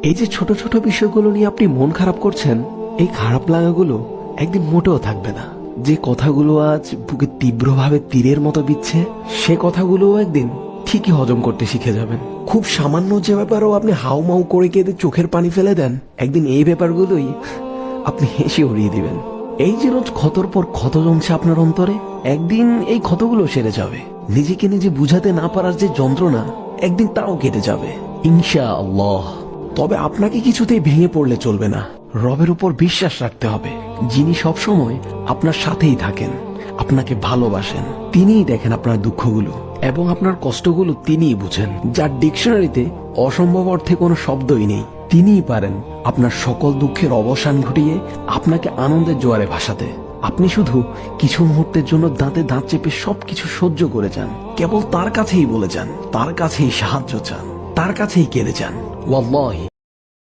এই যে ছোট ছোট বিষয়গুলো নিয়ে আপনি মন খারাপ করছেন, এই খারাপ লাগাগুলো একদিন মোটেও থাকবে না। যে কথাগুলো আজ বুকে তীব্রভাবে তীরের মতো বিচ্ছে, সে কথাগুলো একদিন ঠিকই হজম করতে শিখে যাবেন। খুব সামান্য যে ব্যাপারও আপনি হাউমাউ করে কেঁদে চোখের পানি ফেলে দেন, একদিন এই ব্যাপারগুলোই আপনি হেসে উড়িয়ে দিবেন। এই যে রোজ ক্ষতর পর ক্ষত জমছে আপনার অন্তরে, একদিন এই ক্ষতগুলো সেরে যাবে। নিজেকে নিজে বুঝাতে না পারার যে যন্ত্রণা, একদিন তাও কেটে যাবে ইনশাআল্লাহ। তবে আপনাকে কিছুতেই ভেঙে পড়লে চলবে না। রবের উপর বিশ্বাস রাখতে হবে, যিনি সবসময় আপনার সাথেই থাকেন, আপনাকে ভালোবাসেন। তিনিই দেখেন আপনার দুঃখগুলো এবং আপনার কষ্টগুলো তিনিই বুঝেন। যার ডিকশনারিতে অসম্ভব অর্থে কোনো শব্দই নেই, তিনিই পারেন আপনার সকল দুঃখের অবসান ঘটিয়ে আপনাকে আনন্দের জোয়ারে ভাসাতে। আপনি শুধু কিছু মুহূর্তের জন্য দাঁতে দাঁত চেপে সবকিছু সহ্য করে যান, কেবল তার কাছেই বলে যান, তার কাছেই সাহায্য চান, তার কাছেই কেঁদে যান। ওয়াল্লাহি